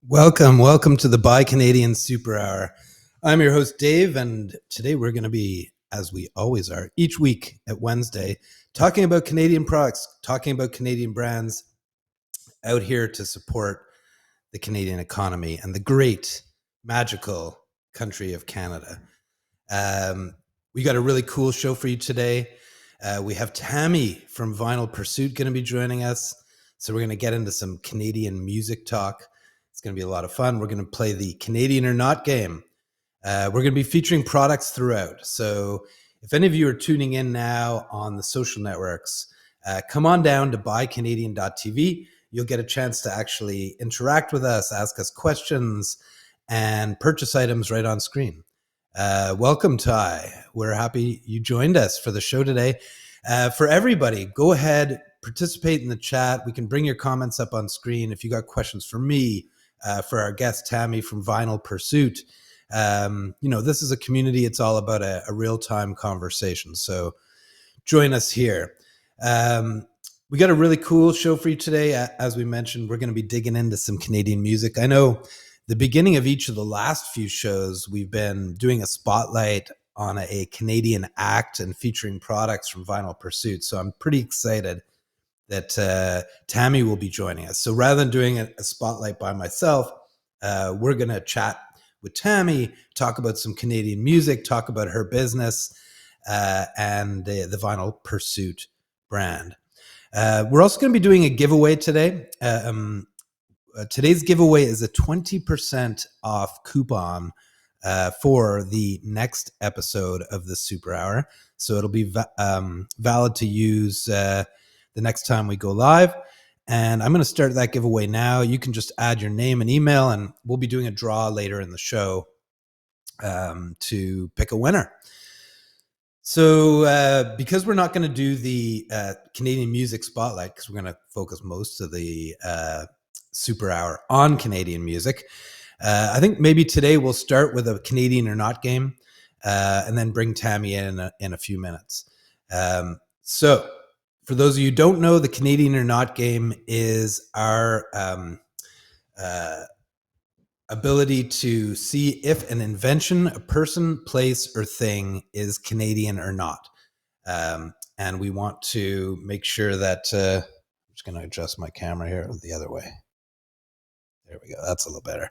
Welcome to the Buy Canadian Super Hour. I'm your host, Dave, and today we're going to be, as we always are, each week at Wednesday, talking about Canadian products, talking about Canadian brands out here to support the Canadian economy and the great, magical country of Canada. We got a really cool show for you today. We have Tammy from Vinyl Pursuit going to be joining us. So we're going to get into some Canadian music talk. It's going to be a lot of fun. We're going to play the Canadian or Not game. We're going to be featuring products throughout. So if any of you are tuning in now on the social networks, come on down to buycanadian.tv. You'll get a chance to actually interact with us, ask us questions, and purchase items right on screen. Welcome, Ty. We're happy you joined us for the show today. For everybody, go ahead, participate in the chat. We can bring your comments up on screen. If you got questions for me, for our guest, Tammy from Vinyl Pursuit, this is a community. It's all about a real-time conversation. So join us here. We got a really cool show for you today. As we mentioned, we're going to be digging into some Canadian music. I know the beginning of each of the last few shows, we've been doing a spotlight on a Canadian act and featuring products from Vinyl Pursuit. So I'm pretty excited that Tammy will be joining us. So rather than doing a spotlight by myself, we're going to chat with Tammy, talk about some Canadian music, talk about her business and the Vinyl Pursuit brand. We're also going to be doing a giveaway today. Today's giveaway is a 20% off coupon for the next episode of the Super Hour. So it'll be valid to use the next time we go live. And I'm going to start that giveaway now. You can just add your name and email, and we'll be doing a draw later in the show to pick a winner. So because we're not going to do the Canadian music spotlight, because we're going to focus most of the Super Hour on Canadian music, I think maybe today we'll start with a Canadian or Not game and then bring Tammy in a few minutes. So for those of you who don't know, the Canadian or Not game is our ability to see if an invention, a person, place, or thing is Canadian or not. And we want to make sure that I'm just going to adjust my camera here the other way. There we go. That's a little better.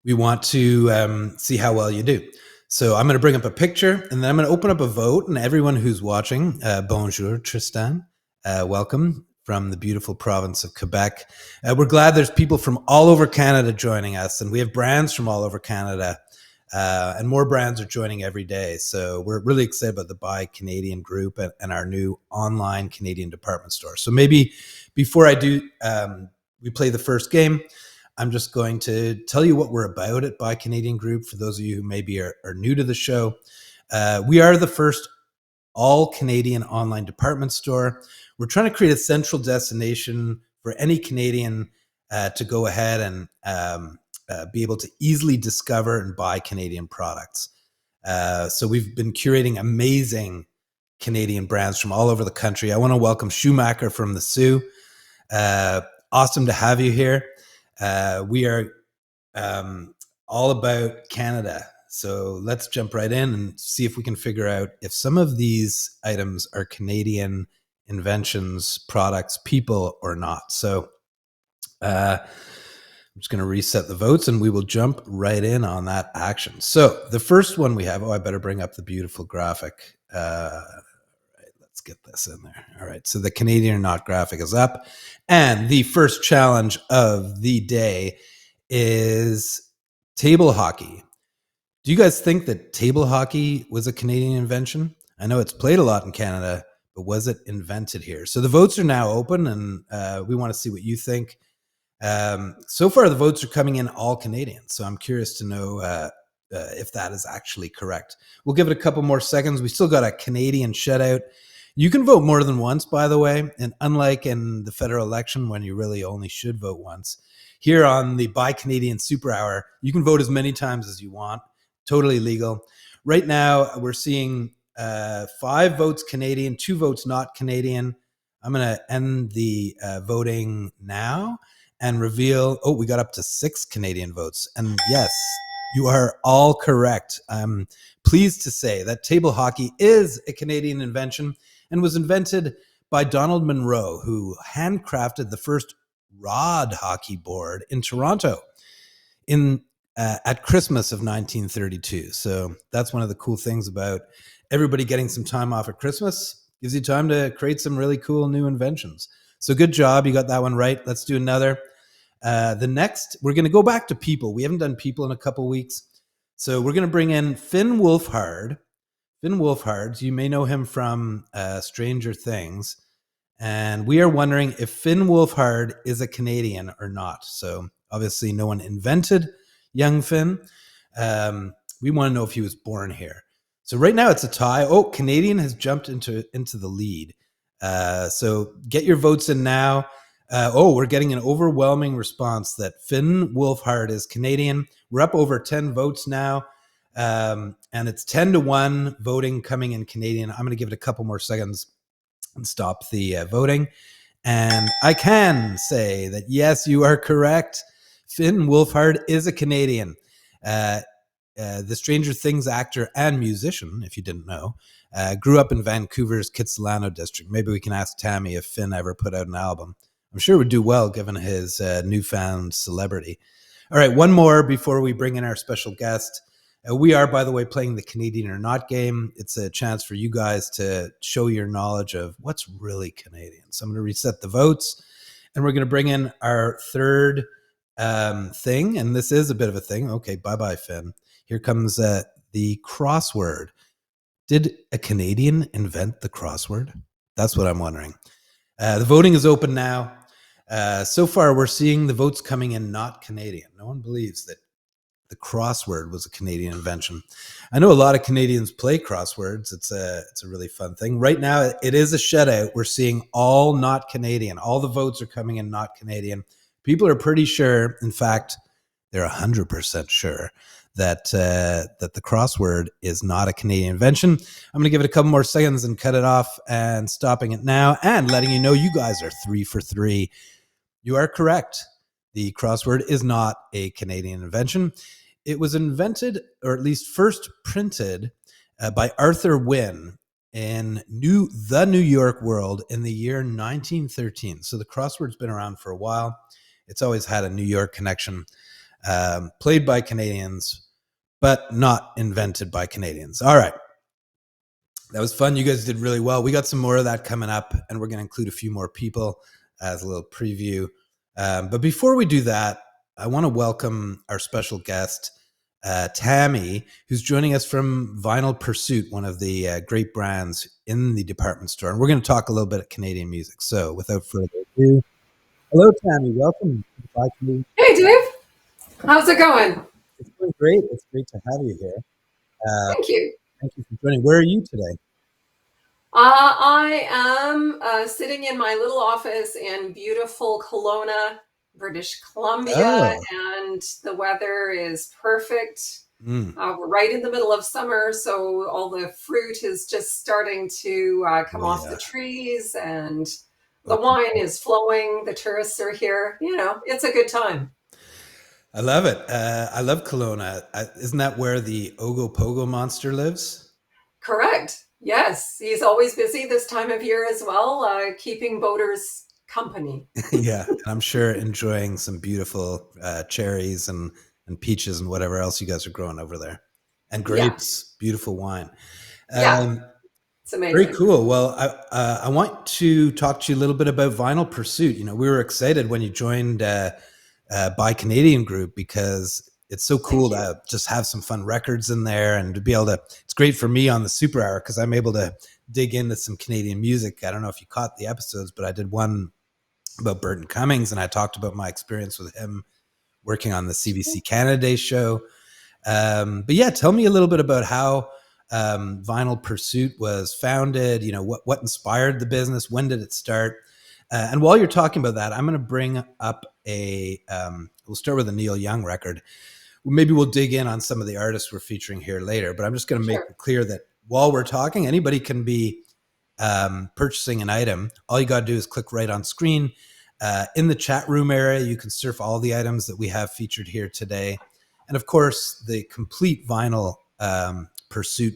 We want to see how well you do. So I'm going to bring up a picture, and then I'm going to open up a vote. And everyone who's watching, bonjour, Tristan. Welcome from the beautiful province of Quebec. We're glad there's people from all over Canada joining us, and we have brands from all over Canada, and more brands are joining every day. So we're really excited about the Buy Canadian group and our new online Canadian department store. So maybe before I do, we play the first game, I'm just going to tell you what we're about at Buy Canadian Group. For those of you who maybe are new to the show, we are the first all-Canadian online department store. We're trying to create a central destination for any Canadian to go ahead and be able to easily discover and buy Canadian products. So we've been curating amazing Canadian brands from all over the country. I want to welcome Schumacher from the Sioux. Awesome to have you here. We are all about Canada. So let's jump right in and see if we can figure out if some of these items are Canadian inventions, products, people, or not. So I'm just going to reset the votes and we will jump right in on that action. So the first one we have, I better bring up the beautiful graphic. Let's get this in there. All right. So the Canadian or Not graphic is up. And the first challenge of the day is table hockey. Do you guys think that table hockey was a Canadian invention? I know it's played a lot in Canada, but was it invented here? So the votes are now open, and we want to see what you think. So far, the votes are coming in all Canadian. So I'm curious to know if that is actually correct. We'll give it a couple more seconds. We still got a Canadian shutout. You can vote more than once, by the way. And unlike in the federal election, when you really only should vote once, here on the Buy Canadian Super Hour, you can vote as many times as you want. Totally legal. Right now, we're seeing 5 votes Canadian, 2 votes not Canadian. I'm going to end the voting now. and reveal. Oh, we got up to 6 Canadian votes. And yes, you are all correct. I'm pleased to say that table hockey is a Canadian invention and was invented by Donald Munro, who handcrafted the first rod hockey board in Toronto in at Christmas of 1932. So that's one of the cool things about everybody getting some time off at Christmas. Gives you time to create some really cool new inventions. So good job. You got that one right. Let's do another. The next, we're going to go back to people. We haven't done people in a couple weeks. So we're going to bring in Finn Wolfhard. Finn Wolfhard, you may know him from Stranger Things. And we are wondering if Finn Wolfhard is a Canadian or not. So obviously no one invented young Finn. We want to know if he was born here. So right now it's a tie. Oh, Canadian has jumped into the lead. So get your votes in now. We're getting an overwhelming response that Finn Wolfhard is Canadian. We're up over 10 votes now. And it's 10-1 voting coming in Canadian. I'm going to give it a couple more seconds and stop the voting. And I can say that, yes, you are correct. Finn Wolfhard is a Canadian. The Stranger Things actor and musician, if you didn't know, grew up in Vancouver's Kitsilano district. Maybe we can ask Tammy if Finn ever put out an album. I'm sure it would do well given his newfound celebrity. All right, one more before we bring in our special guest. We are, by the way, playing the Canadian or Not game. It's a chance for you guys to show your knowledge of what's really Canadian. So I'm going to reset the votes, and we're going to bring in our third thing, and this is a bit of a thing. Okay, bye-bye, Finn. Here comes the crossword. Did a Canadian invent the crossword? That's what I'm wondering. The voting is open now. So far, we're seeing the votes coming in not Canadian. No one believes that the crossword was a Canadian invention. I know a lot of Canadians play crosswords. It's a really fun thing. Right now, it is a shutout. We're seeing all not Canadian. All the votes are coming in not Canadian. People are pretty sure. In fact, they're 100% sure that the crossword is not a Canadian invention. I'm going to give it a couple more seconds and cut it off and stopping it now and letting you know you guys are 3 for 3. You are correct. The crossword is not a Canadian invention. It was invented, or at least first printed, by Arthur Wynne in the New York World in the year 1913. So the crossword's been around for a while. It's always had a New York connection, played by Canadians, but not invented by Canadians. All right. That was fun. You guys did really well. We got some more of that coming up, and we're going to include a few more people as a little preview. But before we do that, I want to welcome our special guest, Tammy, who's joining us from Vinyl Pursuit, one of the great brands in the department store. And we're going to talk a little bit of Canadian music. So without further ado, hello, Tammy. Welcome. Hey, Dave. How's it going? It's going great. It's great to have you here. Thank you. Thank you for joining. Where are you today? I am sitting in my little office in beautiful Kelowna, British Columbia, and the weather is perfect. We're right in the middle of summer, so all the fruit is just starting to come off the trees, and the wine is flowing. The tourists are here. You know, it's a good time. I love it. I love Kelowna. Isn't that where the Ogopogo monster lives? Correct. Yes, he's always busy this time of year as well, keeping boaters company. Yeah, and I'm sure enjoying some beautiful cherries and peaches and whatever else you guys are growing over there. And grapes, beautiful wine. It's amazing. Very cool. Well, I want to talk to you a little bit about Vinyl Pursuit. You know, we were excited when you joined Buy Canadian Group because it's so cool to just have some fun records in there and to be able to, it's great for me on the Super Hour because I'm able to dig into some Canadian music. I don't know if you caught the episodes, but I did one about Burton Cummings and I talked about my experience with him working on the CBC Canada Day show. But yeah, tell me a little bit about how Vinyl Pursuit was founded, you know, what inspired the business, when did it start? And while you're talking about that, I'm going to bring up we'll start with a Neil Young record. Maybe we'll dig in on some of the artists we're featuring here later, but I'm just going to make it clear that while we're talking, anybody can be purchasing an item. All you got to do is click right on screen In the chat room area, you can surf all the items that we have featured here today. And of course, the complete vinyl Pursuit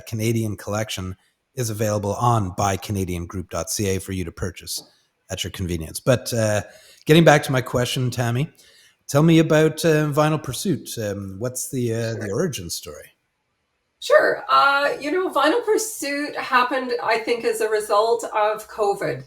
Canadian collection is available on buycanadiangroup.ca for you to purchase at your convenience. But getting back to my question, Tammy, tell me about Vinyl Pursuit. What's the origin story? Sure. Vinyl Pursuit happened, I think, as a result of COVID.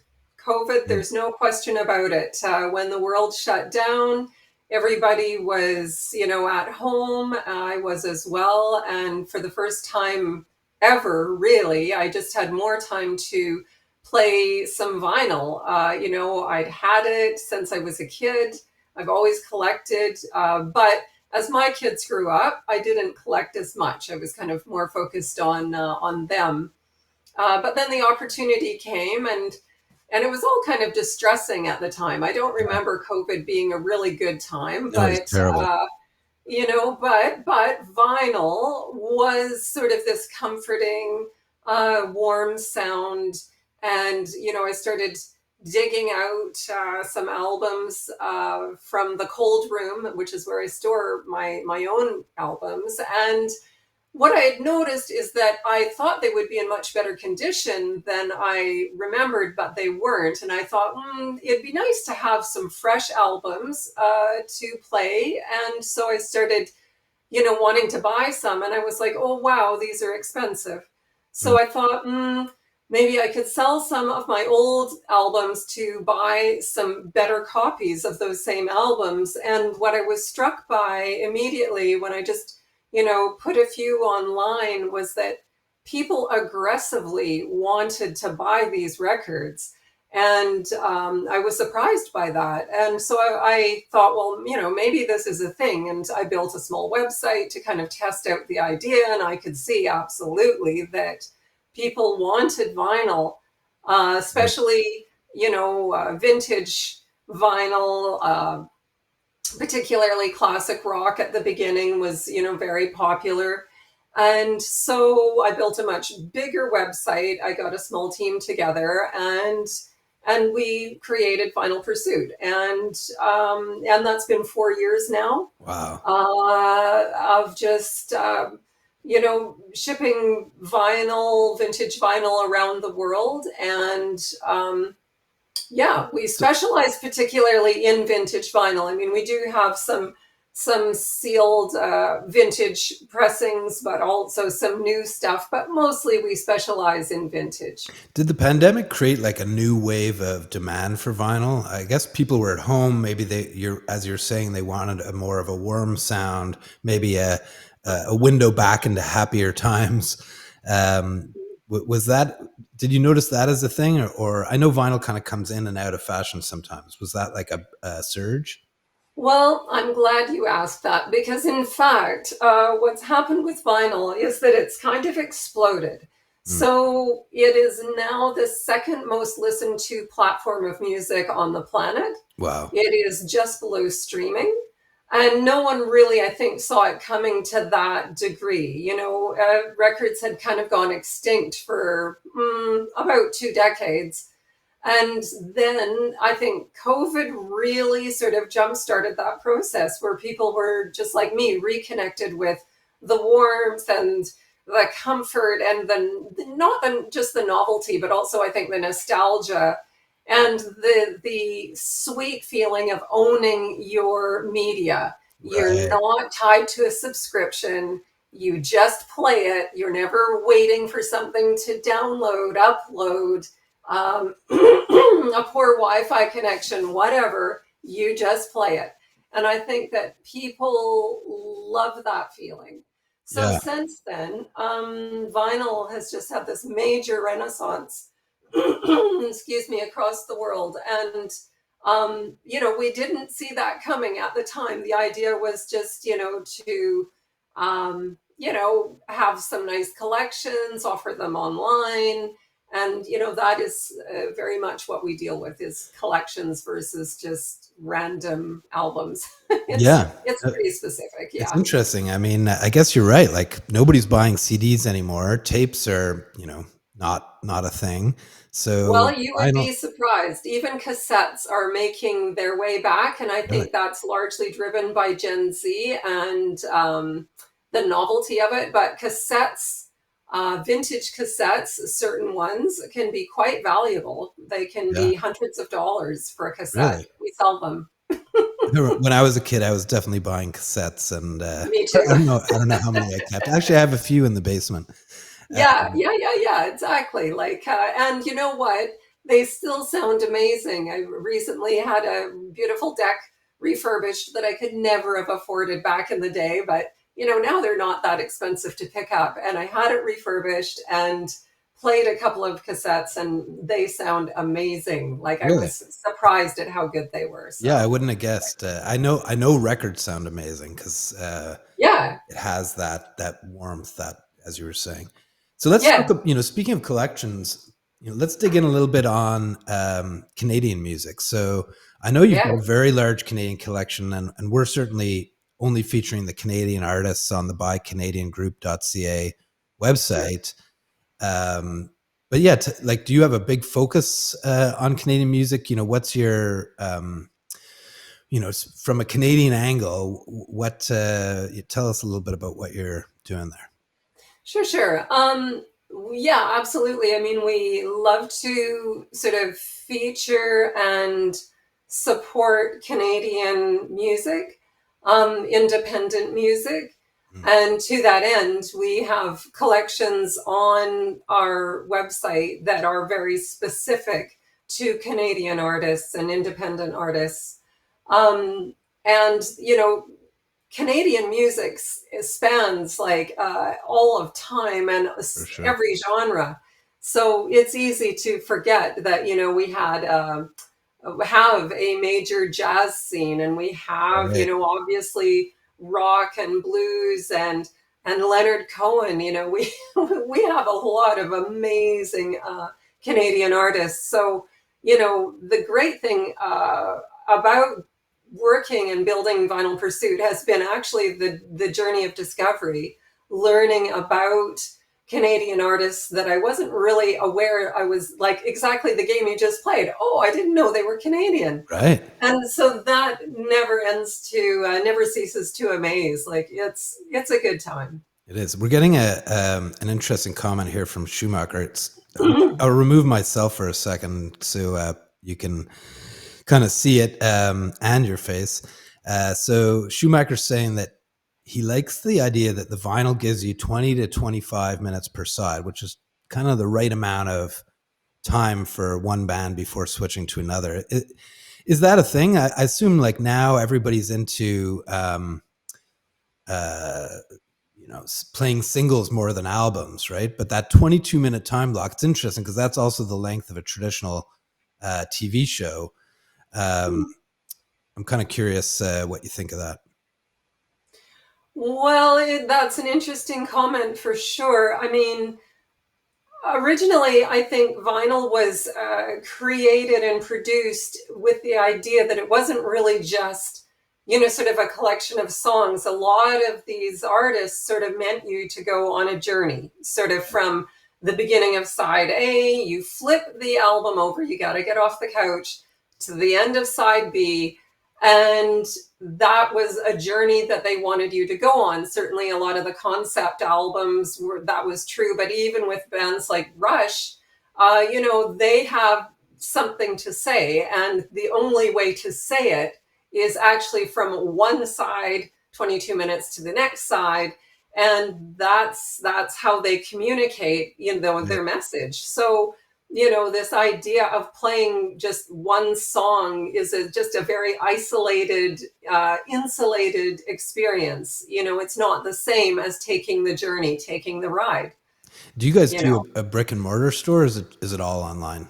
There's no question about it. When the world shut down, everybody was, at home. I was as well. And for the first time ever, really, I just had more time to play some vinyl. I'd had it since I was a kid. I've always collected, but as my kids grew up, I didn't collect as much. I was kind of more focused on them. But then the opportunity came, and it was all kind of distressing at the time. I don't remember COVID being a really good time, No, it's but terrible. but vinyl was sort of this comforting, warm sound, and I started digging out some albums from the cold room, which is where I store my own albums. And what I had noticed is that I thought they would be in much better condition than I remembered, but they weren't. And I thought, it'd be nice to have some fresh albums to play. And so I started, wanting to buy some. And I was like, oh, wow, these are expensive. So I thought, maybe I could sell some of my old albums to buy some better copies of those same albums. And what I was struck by immediately when I just, put a few online was that people aggressively wanted to buy these records. And I was surprised by that. And so I thought, well, maybe this is a thing. And I built a small website to kind of test out the idea. And I could see absolutely that people wanted vinyl, especially, vintage vinyl, particularly classic rock at the beginning was, very popular. And so I built a much bigger website. I got a small team together, and we created Vinyl Pursuit, and that's been 4 years now. Wow. Of just shipping vinyl, vintage vinyl around the world. And we specialize particularly in vintage vinyl. I mean, we do have some sealed vintage pressings, but also some new stuff. But mostly we specialize in vintage. Did the pandemic create like a new wave of demand for vinyl? I guess people were at home. Maybe as you're saying, they wanted a more of a warm sound, maybe a window back into happier times. Was that, did you notice that as a thing? Or I know vinyl kind of comes in and out of fashion sometimes. Was that like a surge? Well, I'm glad you asked that, because in fact, what's happened with vinyl is that it's kind of exploded. So it is now the second most listened to platform of music on the planet. Wow. It is just below streaming. And no one really, I think, saw it coming to that degree. Records had kind of gone extinct for about 2 decades. And then I think COVID really sort of jump-started that process where people were just like me, reconnected with the warmth and the comfort, and just the novelty, but also I think the nostalgia and the sweet feeling of owning your media. You're not tied to a subscription. You just play it. You're never waiting for something to download, upload, a poor Wi-Fi connection, whatever. You just play it. And I think that people love that feeling. So since then, vinyl has just had this major renaissance, excuse me, across the world. And, we didn't see that coming at the time. The idea was just, to, have some nice collections, offer them online. And, that is very much what we deal with, is collections versus just random albums. It's pretty specific. Yeah. It's interesting. I mean, I guess you're right. Like, nobody's buying CDs anymore. Tapes are, not a thing. So Well, you would vinyl, be surprised. Even cassettes are making their way back, and I really, think that's largely driven by Gen Z and the novelty of it. But cassettes, vintage cassettes, certain ones can be quite valuable. They can yeah, be hundreds of dollars for a cassette. really. We sell them. When I was a kid, I was definitely buying cassettes, and Me I too. I don't know how many I kept. Actually, I have a few in the basement. Yeah, yeah, yeah, yeah, exactly. Like, and you know what? They still sound amazing. I recently had a beautiful deck refurbished that I could never have afforded back in the day, but now they're not that expensive to pick up. And I had it refurbished and played a couple of cassettes, and they sound amazing. Like, I Really? was surprised at how good they were. Yeah, I So, wouldn't have guessed. I know records sound amazing because yeah, it has that warmth, that, as you were saying. So let's talk. yeah, Speaking of collections, let's dig in a little bit on Canadian music. So I know you've yeah, got a very large Canadian collection, and we're certainly only featuring the Canadian artists on the buycanadiangroup.ca sure. website. Um, but yeah, like, do you have a big focus on Canadian music? What's your from a Canadian angle, what you tell us a little bit about what you're doing there. Sure, sure. Yeah, absolutely. I mean, we love to sort of feature and support Canadian music, independent music. Mm, And to that end, we have collections on our website that are very specific to Canadian artists and independent artists. Um, and, Canadian music spans like all of time and for sure. every genre. So it's easy to forget that, we have a major jazz scene, and we have, Right. obviously rock and blues and Leonard Cohen. We we have a lot of amazing Canadian artists. So, the great thing about working and building Vinyl Pursuit has been actually the journey of discovery, learning about Canadian artists that I wasn't really aware. I was like, exactly the game you just played. Oh, I didn't know they were Canadian. Right. And so that never ceases to amaze. Like, it's a good time. It is. We're getting an interesting comment here from Schumacher. I'll remove myself for a second so you can kind of see it and your face. So Schumacher's saying that he likes the idea that the vinyl gives you 20 to 25 minutes per side, which is kind of the right amount of time for one band before switching to another. Is that a thing? I assume like now everybody's into uh, playing singles more than albums, right? But that 22-minute time block, it's interesting because that's also the length of a traditional TV show. Um, I'm kind of curious what you think of that. Well, that's an interesting comment for sure. I mean, originally, I think vinyl was created and produced with the idea that it wasn't really just, sort of a collection of songs. A lot of these artists sort of meant you to go on a journey, sort of from the beginning of side A, you flip the album over, you got to get off the couch, to the end of side B. And that was a journey that they wanted you to go on. Certainly, a lot of the concept albums that was true, but even with bands like Rush, they have something to say, and the only way to say it is actually from one side, 22 minutes to the next side, and that's how they communicate, Right. their message. So, this idea of playing just one song is just a very isolated, insulated experience. It's not the same as taking the journey, taking the ride. Do you guys You know, do a brick and mortar store? Or is it all online?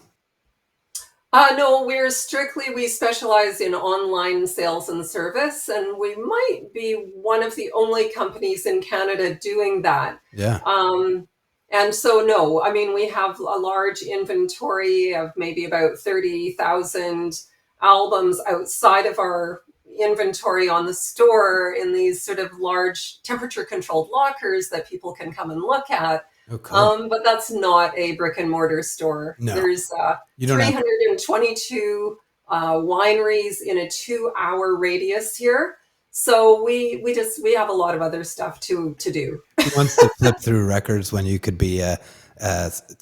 no, we specialize in online sales and service, and we might be one of the only companies in Canada doing that. Yeah. Um, and so, no, I mean, we have a large inventory of maybe about 30,000 albums outside of our inventory on the store in these sort of large temperature controlled lockers that people can come and look at. Oh, cool. But that's not a brick and mortar store. No, There's you don't have. 322 wineries in a 2 hour radius here. So we have a lot of other stuff to do. Who wants to flip through records when you could be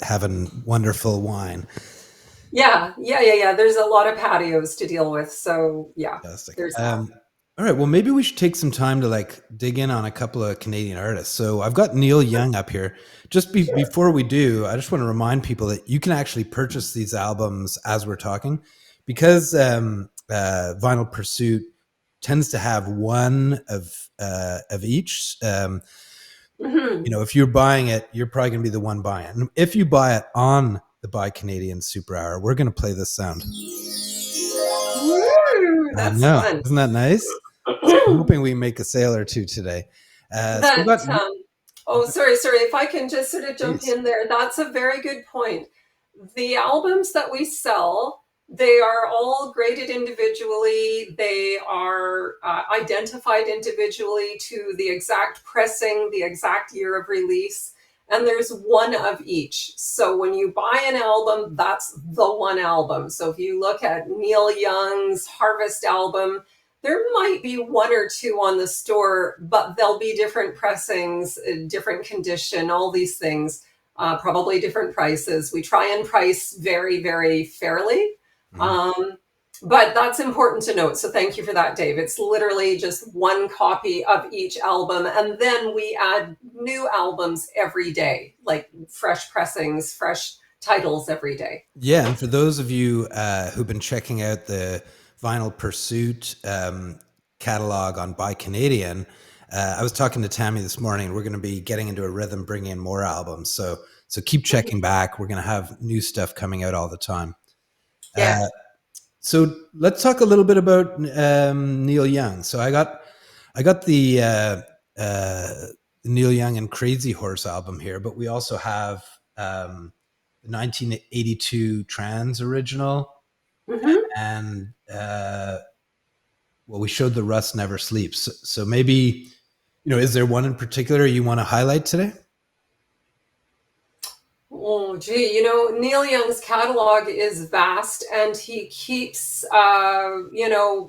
having wonderful wine? Yeah. There's a lot of patios to deal with. So yeah, Fantastic. there's that. All right. Well, maybe we should take some time to like dig in on a couple of Canadian artists. So I've got Neil Young up here. Just before we do, I just want to remind people that you can actually purchase these albums as we're talking, because Vinyl Pursuit tends to have one of each. Mm-hmm. If you're buying it, you're probably going to be the one buying it. And if you buy it on the Buy Canadian Super Hour, we're going to play this sound. Woo, I that's know. fun. Isn't that nice? So I'm hoping we make a sale or two today. So we That got, oh, sorry, if I can just sort of jump please. in there, that's a very good point. The albums that we sell, they are all graded individually. They are identified individually to the exact pressing, the exact year of release, and there's one of each. So when you buy an album, that's the one album. So if you look at Neil Young's Harvest album, there might be one or two on the store, but there'll be different pressings, different condition, all these things, probably different prices. We try and price very, very fairly. Mhm. But that's important to note. So thank you for that, Dave. It's literally just one copy of each album. And then we add new albums every day, like fresh pressings, fresh titles every day. Yeah, and for those of you who've been checking out the Vinyl Pursuit catalog on Buy Canadian, I was talking to Tammy this morning. We're going to be getting into a rhythm, bringing in more albums. So keep checking back. We're going to have new stuff coming out all the time. Yeah. So let's talk a little bit about Neil Young. So I got the Neil Young and Crazy Horse album here, but we also have the 1982 Trans original, Mm-hmm. and well, we showed the Rust Never Sleeps. So maybe, is there one in particular you want to highlight today? Oh, gee, Neil Young's catalog is vast and he keeps,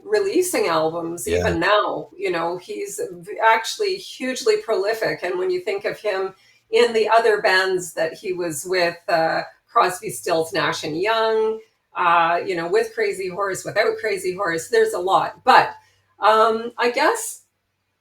releasing albums Yeah, even now. He's actually hugely prolific. And when you think of him in the other bands that he was with, Crosby, Stills, Nash and Young, with Crazy Horse, without Crazy Horse, there's a lot. But I guess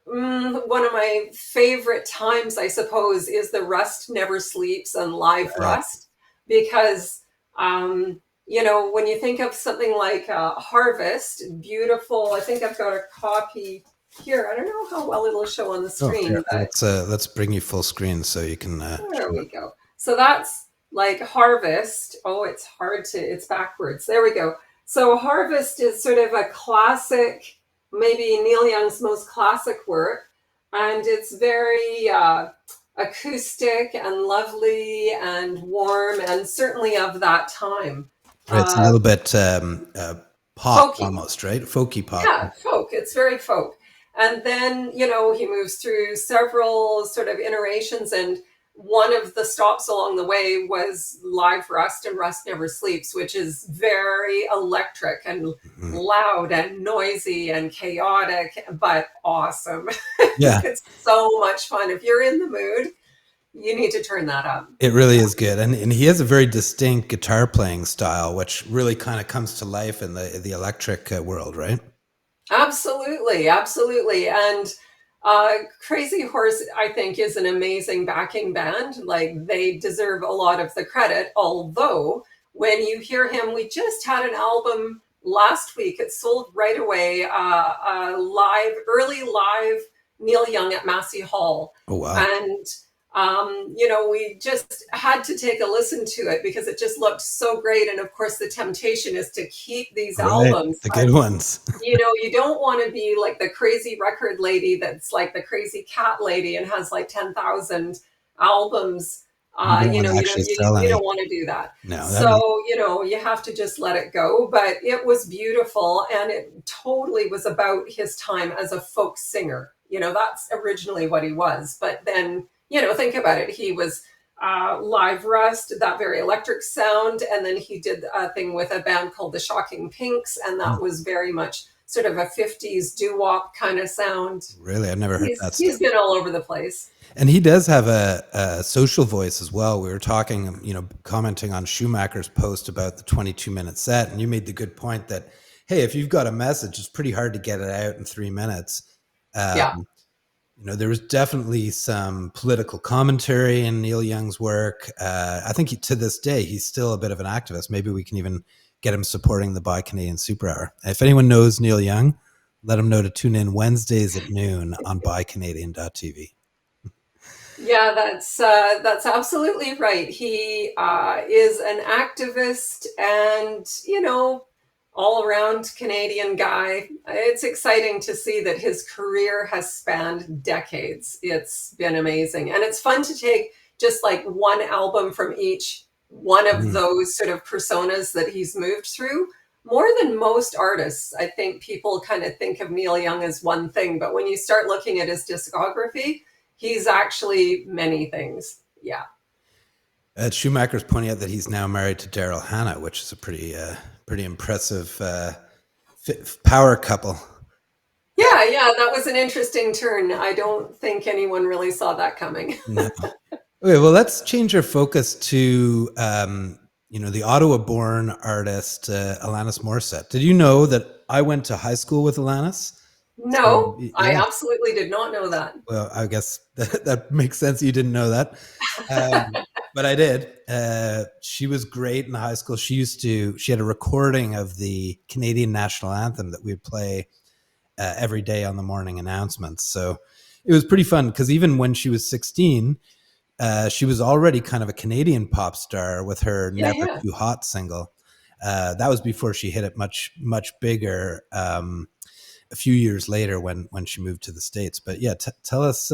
one of my favorite times, I suppose, is the Rust Never Sleeps and Live right. Rust, because, when you think of something like Harvest, beautiful. I think I've got a copy here. I don't know how well it'll show on the Oh, here, screen, but let's bring you full screen so you can there show we it. go. So that's like Harvest. Oh, it's backwards. There we go. So Harvest is sort of a classic, maybe Neil Young's most classic work. And it's very acoustic and lovely and warm and certainly of that time. Right, it's a Uh, little bit pop Folky. almost, right? Folky pop. Yeah, folk. It's very folk. And then, he moves through several sort of iterations. And one of the stops along the way was Live Rust and Rust Never Sleeps, which is very electric and Mhm. loud and noisy and chaotic, but awesome. Yeah, It's so much fun. If you're in the mood, you need to turn that up. it really is good, and he has a very distinct guitar playing style, which really kind of comes to life in the electric world, right? Absolutely, absolutely. And Crazy Horse, I think, is an amazing backing band. Like, they deserve a lot of the credit. Although, when you hear him, we just had an album last week. It sold right away. Early live Neil Young at Massey Hall. Oh wow, And we just had to take a listen to it because it just looked so great. And of course, the temptation is to keep these right, albums, the but good ones. you don't want to be like the crazy record lady that's like the crazy cat lady and has like 10,000 albums. You don't want to actually sell You any. don't want to do that. No, that makes. So, you have to just let it go. But it was beautiful. And it totally was about his time as a folk singer. That's originally what he was. But then, think about it. He was Live Rust, that very electric sound. And then he did a thing with a band called the Shocking Pinks, and that was very much sort of a 50s doo-wop kind of sound. Really, I've never heard that He's stuff. been all over the place. And he does have a social voice as well. We were talking, commenting on Schumacher's post about the 22-minute set, and you made the good point that, hey, if you've got a message, it's pretty hard to get it out in 3 minutes. Yeah. There was definitely some political commentary in Neil Young's work. I think to this day, he's still a bit of an activist. Maybe we can even get him supporting the Buy Canadian Super Hour. If anyone knows Neil Young, let him know to tune in Wednesdays at noon on buycanadian.tv. Yeah, that's absolutely right. He is an activist and, all around Canadian guy. It's exciting to see that his career has spanned decades. It's been amazing. And it's fun to take just like one album from each one of those sort of personas that he's moved through. More than most artists, I think people kind of think of Neil Young as one thing, but when you start looking at his discography, he's actually many things. Yeah. Schumacher's pointing out that he's now married to Daryl Hannah, which is a pretty impressive power couple. Yeah, that was an interesting turn. I don't think anyone really saw that coming. No. Okay, well, let's change our focus to the Ottawa-born artist Alanis Morissette. Did you know that I went to high school with Alanis? So, No, I yeah. absolutely did not know that. Well, I guess that makes sense. You didn't know that, but I did. She was great in high school. She had a recording of the Canadian national anthem that we'd play every day on the morning announcements. So it was pretty fun because even when she was 16, she was already kind of a Canadian pop star with her Yeah, "Never yeah. Too Hot" single. That was before she hit it much bigger. A few years later, when she moved to the States. But yeah, tell us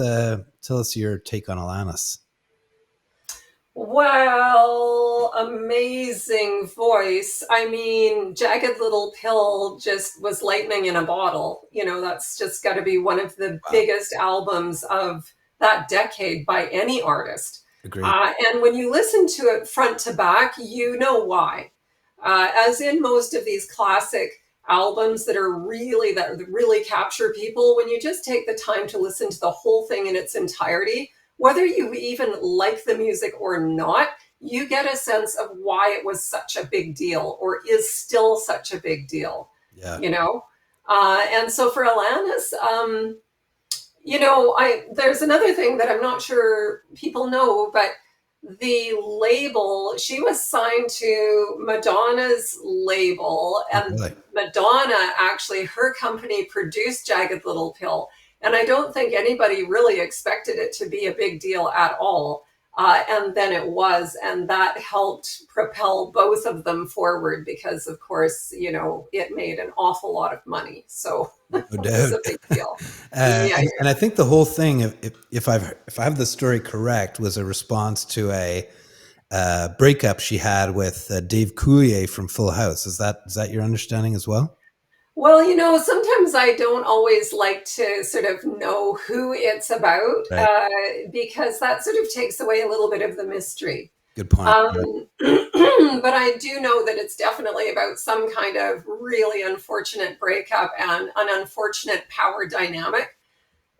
your take on Alanis. Well, amazing voice. I mean, Jagged Little Pill just was lightning in a bottle. That's just got to be one of the Wow, biggest albums of that decade by any artist. agreed. And when you listen to it front to back, you know why. As in most of these classic albums that really capture people, when you just take the time to listen to the whole thing in its entirety, whether you even like the music or not, you get a sense of why it was such a big deal or is still such a big deal, Yeah, you know? And so for Alanis, there's another thing that I'm not sure people know, but the label, she was signed to Madonna's label, and really. Madonna actually, her company produced Jagged Little Pill. And I don't think anybody really expected it to be a big deal at all. And then it was, and that helped propel both of them forward because, of course, it made an awful lot of money. So No it was doubt. a big deal. Yeah, And I think the whole thing, if I have the story correct, was a response to a breakup she had with Dave Coulier from Full House. Is that your understanding as well? Well, sometimes I don't always like to sort of know who it's about Right. because that sort of takes away a little bit of the mystery. Good point. Yeah. But I do know that it's definitely about some kind of really unfortunate breakup and an unfortunate power dynamic.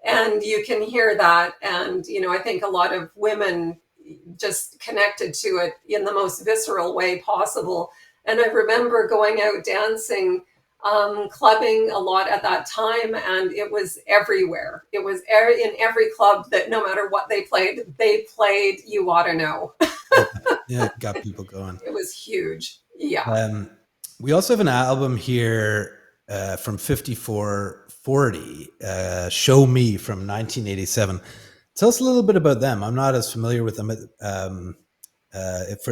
And you can hear that. And, I think a lot of women just connected to it in the most visceral way possible. And I remember going out dancing, clubbing a lot at that time, and it was everywhere. It was in every club that no matter what they played You Ought to Know. Yeah, got people going. It was huge. Yeah. We also have an album here from 5440, Show Me from 1987. Tell us a little bit about them. I'm not as familiar with them. If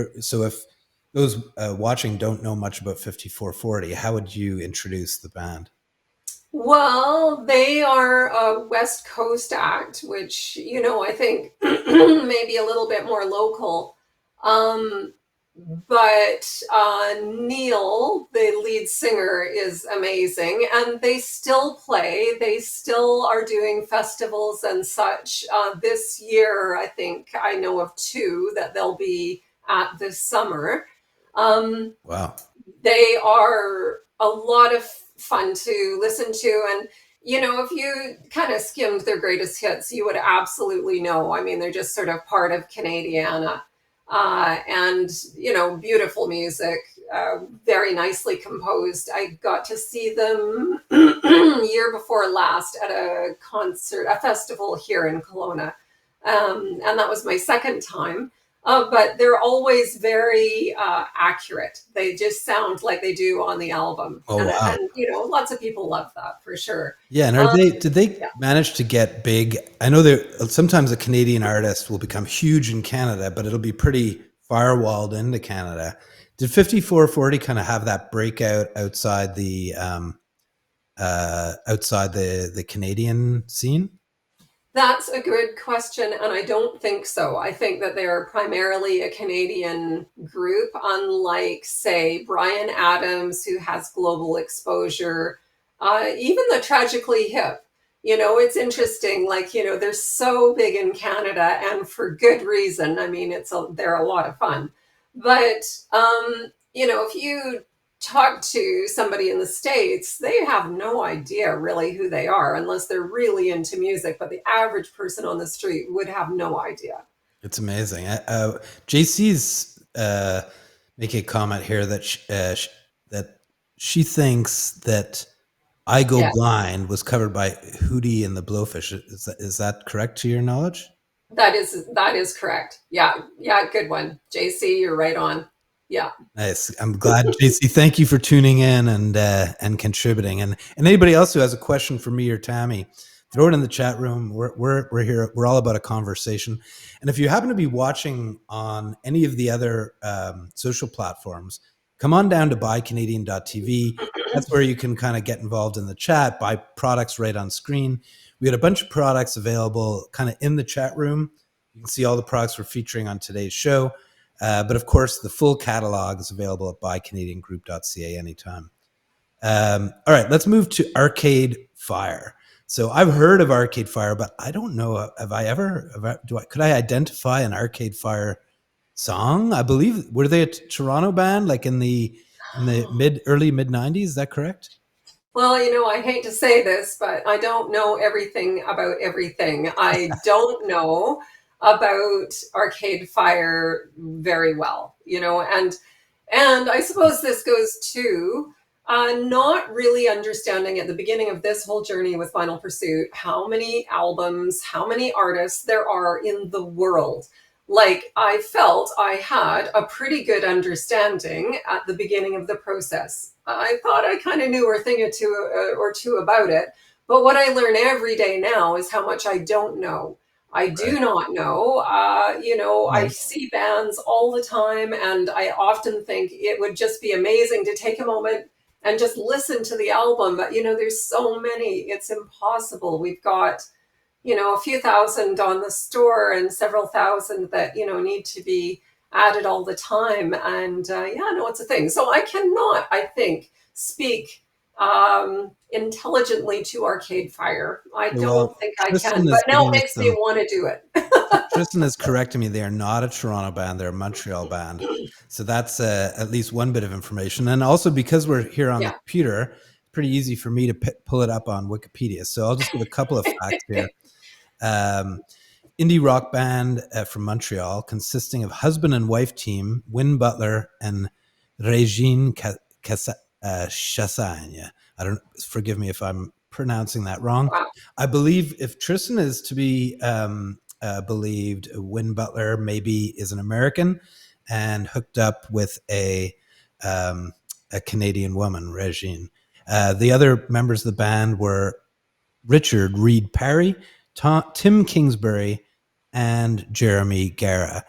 those watching don't know much about 5440, how would you introduce the band? Well, they are a West Coast act, which, I think maybe a little bit more local. Um, but Neil, the lead singer, is amazing, and they still play. They still are doing festivals and such. This year, I think I know of two that they'll be at this summer. Um, Wow. they are a lot of fun to listen to, and if you kind of skimmed their greatest hits, you would absolutely know. I mean, they're just sort of part of Canadiana, and beautiful music, very nicely composed. I got to see them year before last at a festival here in Kelowna, and that was my second time. But they're always very accurate. They just sound like they do on the album, Oh, and wow. lots of people love that for sure. Yeah, and Um, did they yeah, manage to get big? I know that sometimes a Canadian artist will become huge in Canada, but it'll be pretty firewalled into Canada. Did 5440 kind of have that breakout outside the Canadian scene? that's a good question, and I don't think so. I think that they're primarily a Canadian group, unlike, say, Brian Adams, who has global exposure, even the Tragically Hip. It's interesting. Like, they're so big in Canada, and for good reason. I mean, they're a lot of fun. But, if you talk to somebody in the States, they have no idea really who they are unless they're really into music. But the average person on the street would have no idea. It's amazing. JC's making a comment here that that she thinks that "I Go Yeah, Blind" was covered by Hootie and the Blowfish. Is that correct to your knowledge? that is correct. Yeah, yeah, good one. JC, you're right on. Yeah. Nice. I'm glad, JC. Thank you for tuning in and contributing. And anybody else who has a question for me or Tammy, throw it in the chat room. We're here. We're all about a conversation. And if you happen to be watching on any of the other social platforms, come on down to buycanadian.tv. That's where you can kind of get involved in the chat, buy products right on screen. We had a bunch of products available kind of in the chat room. You can see all the products we're featuring on today's show. But of course, the full catalog is available at buycanadiangroup.ca anytime. All right, let's move to Arcade Fire. So I've heard of Arcade Fire, but I don't know. Could I identify an Arcade Fire song? I believe, were they a Toronto band, like in the early mid '90s? Is that correct? Well, I hate to say this, but I don't know everything about everything. I don't know about Arcade Fire very well, and I suppose this goes to not really understanding at the beginning of this whole journey with Vinyl Pursuit how many albums, how many artists there are in the world. Like, I felt I had a pretty good understanding at the beginning of the process. I thought I kind of knew a thing or two about it. But what I learn every day now is how much I don't know. I do Right. not know. I Right. see bands all the time, and I often think it would just be amazing to take a moment and just listen to the album. But, there's so many, it's impossible. We've got a few thousand on the store and several thousand that need to be added all the time. And yeah, no, it's a thing. So I cannot, I think, speak intelligently to Arcade Fire. I don't Well, think I Tristan can, but is now it giving us makes me some want to do it. Tristan is correcting me. They are not a Toronto band. They're a Montreal band. So that's at least one bit of information. And also, because we're here on the Yeah. computer, pretty easy for me to pull it up on Wikipedia. So I'll just give a couple of facts here. Um, Indie rock band from Montreal, consisting of husband and wife team Win Butler and Regine Chassagne. I don't. Forgive me if I'm pronouncing that wrong. Wow. I believe if Tristan is to be believed, Win Butler maybe is an American and hooked up with a Canadian woman, Regine. The other members of the band were Richard Reed Parry, Tim Kingsbury, and Jeremy Guerra.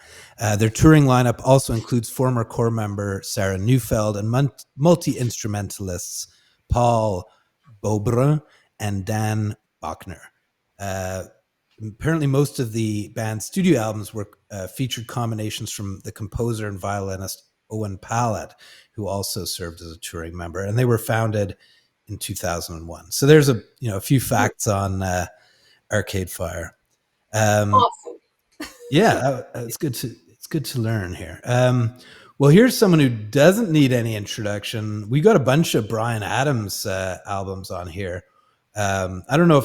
Their touring lineup also includes former core member Sarah Neufeld and multi-instrumentalists Paul Beaubrun and Dan Bachner. Uh, Apparently, most of the band's studio albums were featured combinations from the composer and violinist Owen Pallett, who also served as a touring member, and they were founded in 2001. So there's a few facts on Arcade Fire. Awesome. Yeah, it's good to learn here. Well, here's someone who doesn't need any introduction. We got a bunch of Bryan Adams albums on here. I don't know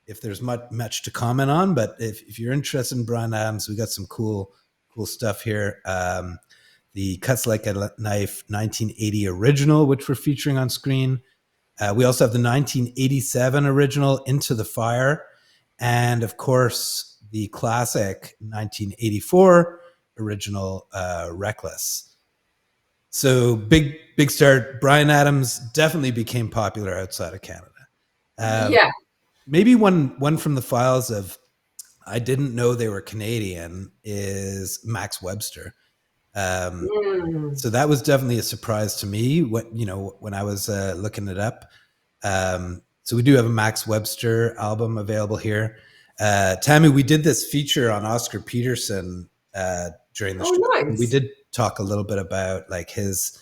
if there's much to comment on, but if you're interested in Bryan Adams, we got some cool stuff here. The Cuts Like a Knife 1980 original, which we're featuring on screen. We also have the 1987 original Into the Fire, and of course the classic 1984 original Reckless. So big start. Bryan Adams definitely became popular outside of Canada. Yeah. Maybe one from the files of I didn't know they were Canadian is Max Webster. So that was definitely a surprise to me when I was looking it up. So we do have a Max Webster album available here. Tammy, we did this feature on Oscar Peterson during the show. Nice. We did talk a little bit about like his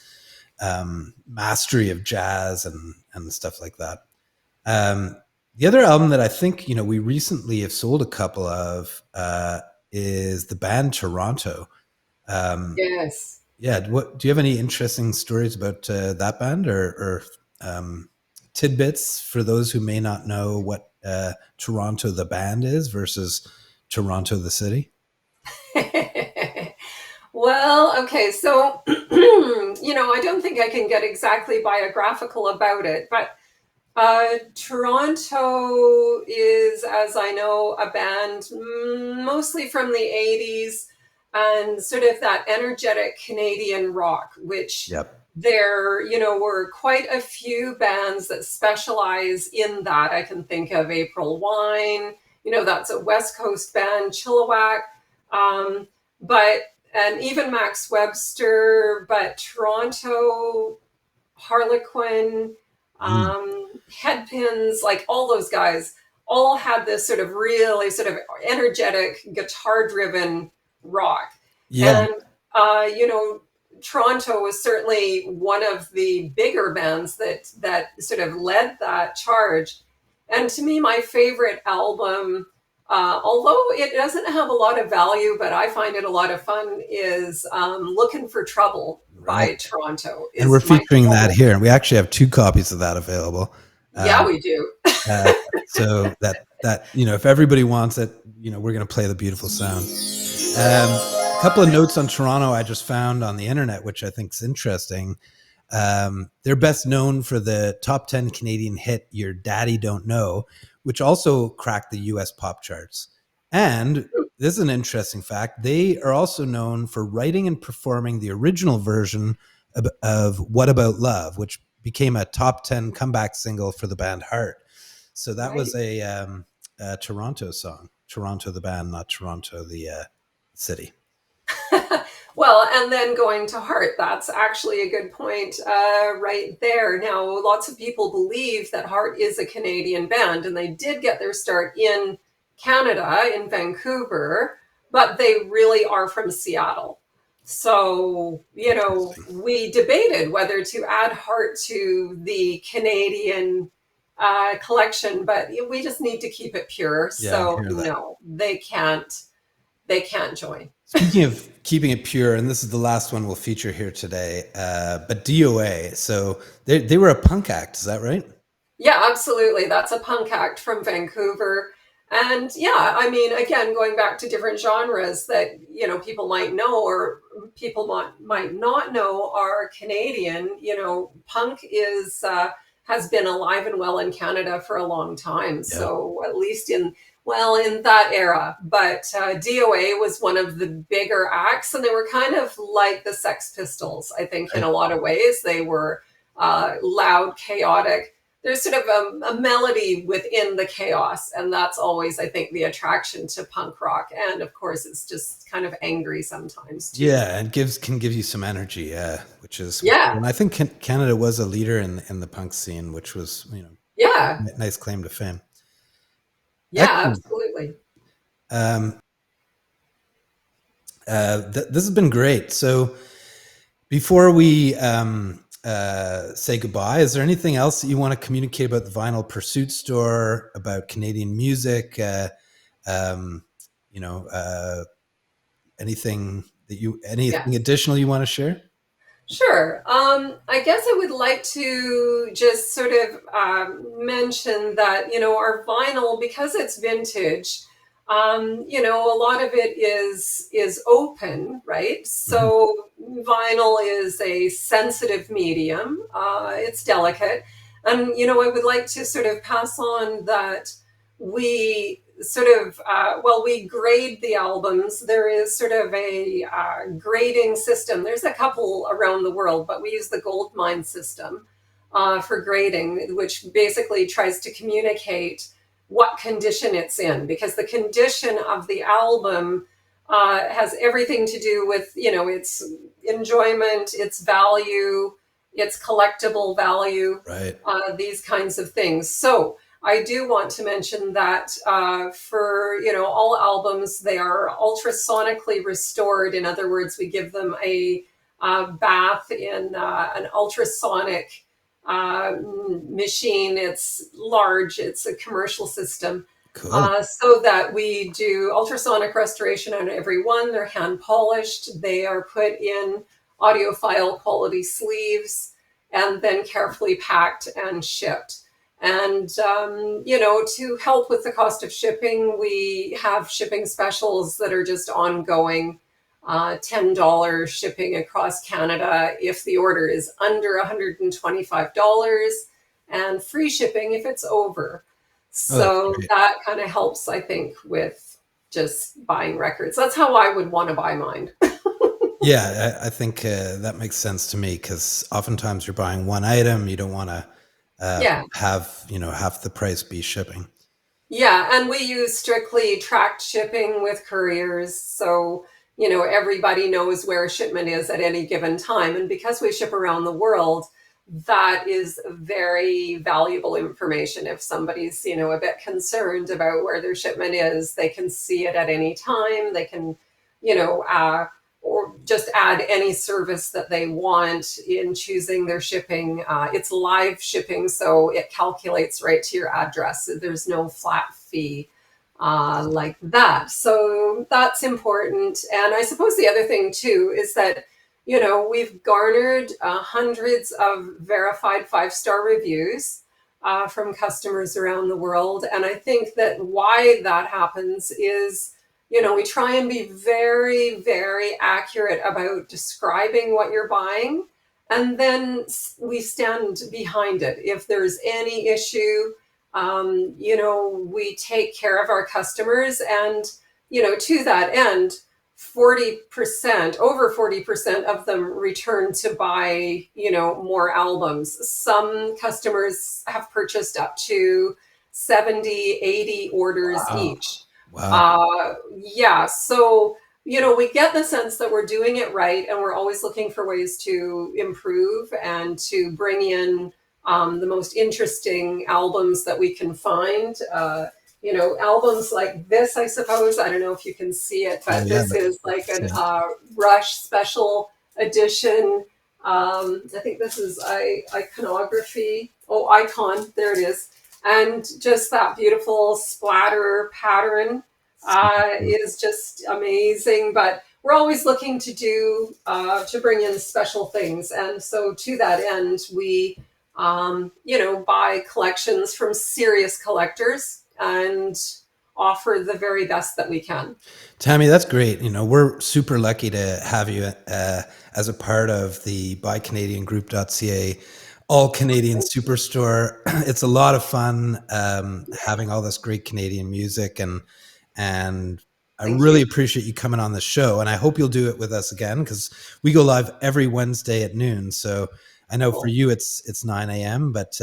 mastery of jazz and stuff like that. The other album that I think we recently have sold a couple of is the band Toronto. Yes. Yeah. Do you have any interesting stories about that band or tidbits for those who may not know what Toronto the band is versus Toronto the city? Well, okay, so I don't think I can get exactly biographical about it, but Toronto is, as I know, a band mostly from the 80s and sort of that energetic Canadian rock, which there, were quite a few bands that specialize in that. I can think of April Wine, that's a West Coast band, Chilliwack, and even Max Webster, but Toronto, Harlequin, Headpins, like all those guys all had this sort of really sort of energetic guitar driven rock. Yeah. And Toronto was certainly one of the bigger bands that sort of led that charge. And to me, my favorite album, although it doesn't have a lot of value, but I find it a lot of fun, is Looking for Trouble by Toronto. And we're featuring that here. We actually have 2 copies of that available. Yeah, we do. So that if everybody wants it, we're going to play the beautiful sound. A couple of notes on Toronto I just found on the internet, which I think is interesting. They're best known for the top 10 Canadian hit Your Daddy Don't Know, which also cracked the US pop charts. And this is an interesting fact. They are also known for writing and performing the original version of What About Love, which became a top 10 comeback single for the band Heart. So that was a Toronto song. Toronto the band, not Toronto the city. Well, and then going to Heart, that's actually a good point right there. Now, lots of people believe that Heart is a Canadian band, and they did get their start in Canada, in Vancouver, but they really are from Seattle. So, we debated whether to add Heart to the Canadian collection, but we just need to keep it pure. So, no, they can't join. Speaking of keeping it pure, and this is the last one we'll feature here today, but DOA. So they were a punk act, is that right? Yeah, absolutely. That's a punk act from Vancouver. And yeah, I mean, again, going back to different genres that, people might know or people might not know are Canadian, punk has been alive and well in Canada for a long time. Yeah. So at least in that era. But DOA was one of the bigger acts, and they were kind of like the Sex Pistols, I think, in a lot of ways. They were loud, chaotic. There's sort of a melody within the chaos, and that's always, I think, the attraction to punk rock. And of course, it's just kind of angry sometimes too. Yeah, and can give you some energy, which is and I think Canada was a leader in the punk scene, which was nice claim to fame. Yeah, absolutely. This has been great. So Before we say goodbye, is there anything else that you want to communicate about the Vinyl Pursuit store, about Canadian music? Um, you know, anything Yeah. anything additional you want to share? Sure. I guess I would like to just sort of mention that, our vinyl, because it's vintage, a lot of it is open, right? Mhm. So vinyl is a sensitive medium. It's delicate. And, I would like to sort of pass on that we sort of we grade the albums. There is sort of a grading system. There's a couple around the world, but we use the gold mine system for grading, which basically tries to communicate what condition it's in, because the condition of the album has everything to do with its enjoyment, its value, its collectible value, Right. these kinds of things. So I do want to mention that for all albums, they are ultrasonically restored. In other words, we give them a bath in an ultrasonic machine. It's large. It's a commercial system. Cool. So that we do ultrasonic restoration on every one. They're hand polished. They are put in audiophile quality sleeves and then carefully packed and shipped. And, to help with the cost of shipping, we have shipping specials that are just ongoing. $10 shipping across Canada if the order is under $125, and free shipping if it's over. Oh, that's So great. that kind of helps, I think, with just buying records. That's how I would want to buy mine. Yeah, I think that makes sense to me because oftentimes you're buying one item, you don't want to Yeah. have half the price be shipping. Yeah, and we use strictly tracked shipping with couriers. So, everybody knows where a shipment is at any given time. And because we ship around the world, that is very valuable information. If somebody's, a bit concerned about where their shipment is, they can see it at any time. They can, you know, uh, or just add any service that they want in choosing their shipping. It's live shipping, so it calculates right to your address. So there's no flat fee like that. So that's important. And I suppose the other thing too is that, we've garnered hundreds of verified 5-star reviews from customers around the world. And I think that why that happens is, we try and be very, very accurate about describing what you're buying. And then we stand behind it. If there's any issue, we take care of our customers. And, to that end, 40%, over 40% of them return to buy, more albums. Some customers have purchased up to 70, 80 orders Wow. each. Wow. Yeah, so we get the sense that we're doing it right, and we're always looking for ways to improve and to bring in the most interesting albums that we can find. Albums like this, I suppose. I don't know if you can see it, Oh but yeah, this is like an excellent. Rush special edition. I think this is iconography. Oh, icon. There it is. And just that beautiful splatter pattern is just amazing. But we're always looking to bring in special things, and so to that end, we buy collections from serious collectors and offer the very best that we can. Tammy, that's great. We're super lucky to have you as a part of the buycanadiangroup.ca all Canadian superstore. It's a lot of fun having all this great Canadian music, and I Thank really you. appreciate you coming on the show. And I hope you'll do it with us again because we go live every Wednesday at noon. So I know for Cool. you it's 9 a.m., but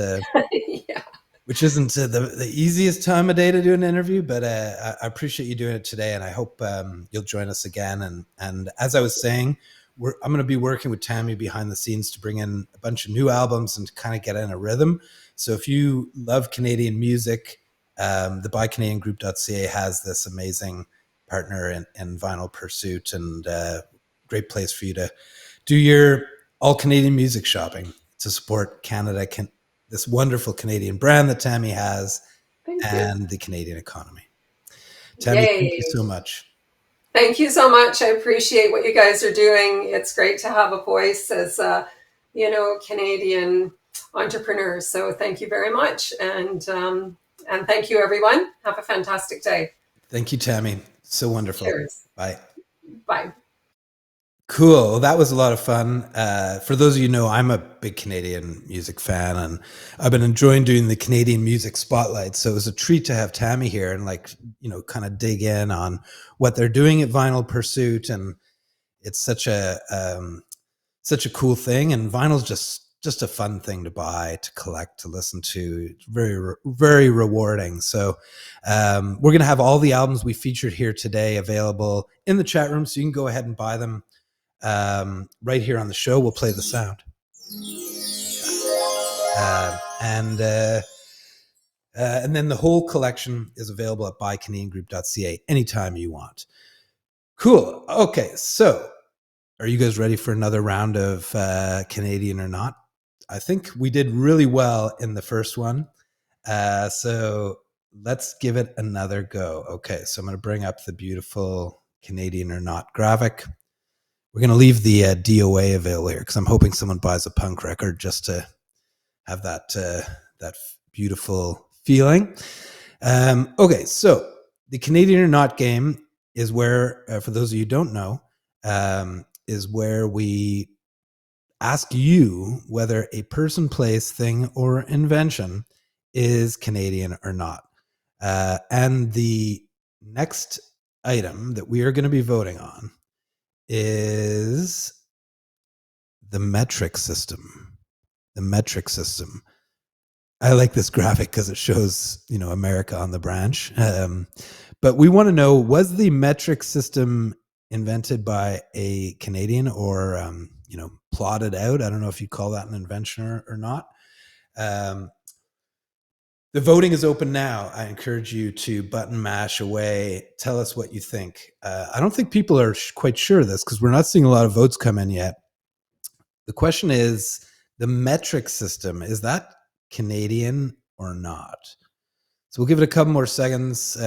Yeah. which isn't the easiest time of day to do an interview, but I appreciate you doing it today, and I hope you'll join us again. And as I was saying, I'm going to be working with Tammy behind the scenes to bring in a bunch of new albums and to kind of get in a rhythm. So if you love Canadian music, the BuyCanadianGroup.ca has this amazing partner in Vinyl Pursuit, and great place for you to do your all Canadian music shopping to support Canada, this wonderful Canadian brand that Tammy has, Thank you. and the Canadian economy. Tammy, thank you Yay. so much. Thank you so much. I appreciate what you guys are doing. It's great to have a voice as, Canadian entrepreneurs. So thank you very much. And thank you, everyone. Have a fantastic day. Thank you, Tammy. So wonderful. Cheers. Bye. Bye. Cool. Well, that was a lot of fun. For those of you who know, I'm a big Canadian music fan, and I've been enjoying doing the Canadian music spotlight. So it was a treat to have Tammy here and kind of dig in on what they're doing at Vinyl Pursuit. And it's such a cool thing. And vinyl's just a fun thing to buy, to collect, to listen to. It's very, very rewarding. So we're going to have all the albums we featured here today available in the chat room, so you can go ahead and buy them. Right here on the show, we'll play the sound. And then the whole collection is available at buycanadiangroup.ca anytime you want. Cool. Okay, so are you guys ready for another round of Canadian or Not? I think we did really well in the first one. So let's give it another go. Okay, so I'm going to bring up the beautiful Canadian or Not graphic. We're going to leave the DOA available here because I'm hoping someone buys a punk record just to have that beautiful feeling. Okay, so the Canadian or Not game is where, for those of you who don't know, is where we ask you whether a person, place, thing, or invention is Canadian or not. And the next item that we are going to be voting on is the metric system. The metric system. I like this graphic because it shows, America on the branch. But we want to know, was the metric system invented by a Canadian or, plotted out? I don't know if you call that an invention or not. The voting is open now. I encourage you to button mash away. Tell us what you think. I don't think people are quite sure of this because we're not seeing a lot of votes come in yet. The question is, the metric system, is that Canadian or not? So we'll give it a couple more seconds.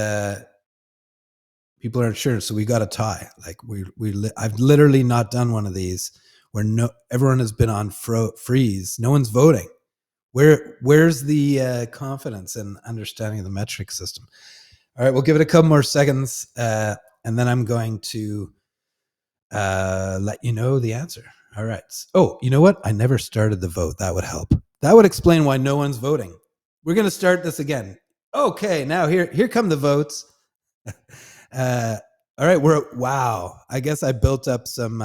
People aren't sure, so we got a tie. Like I've literally not done one of these where everyone has been on freeze. No one's voting. Where's the confidence and understanding of the metric system? All right, we'll give it a couple more seconds, and then I'm going to let you know the answer. All right. Oh, you know what? I never started the vote. That would help. That would explain why no one's voting. We're going to start this again. Okay, now here come the votes. All right, wow. I guess I built up some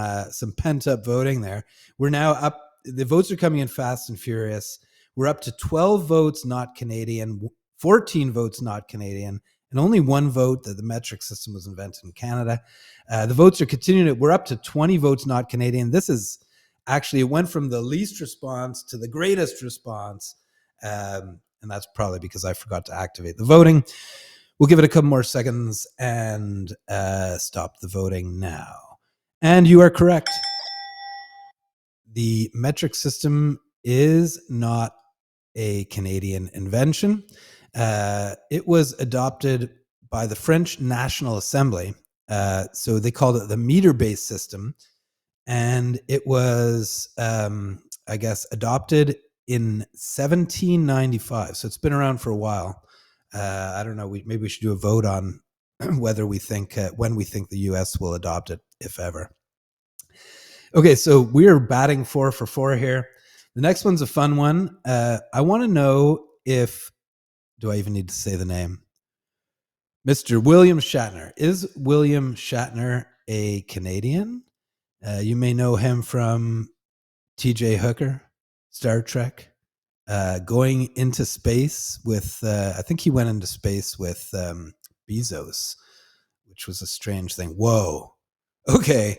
pent up voting there. We're now up. The votes are coming in fast and furious. We're up to 12 votes not Canadian, 14 votes not Canadian, and only one vote that the metric system was invented in Canada. The votes are continuing. We're up to 20 votes not Canadian. This is actually, it went from the least response to the greatest response. And that's probably because I forgot to activate the voting. We'll give it a couple more seconds and stop the voting now. And you are correct. The metric system is not a Canadian invention. It was adopted by the French National Assembly. So they called it the meter-based system. And it was, adopted in 1795. So it's been around for a while. I don't know. Maybe we should do a vote on whether we think, when we think the US will adopt it, if ever. Okay, so we are batting 4 for 4 here. The next one's a fun one. I want to know if, do I even need to say the name? Mr. William Shatner. Is William Shatner a Canadian? You may know him from TJ Hooker, Star Trek, going into space with, I think he went into space with Bezos, which was a strange thing. Whoa. Okay.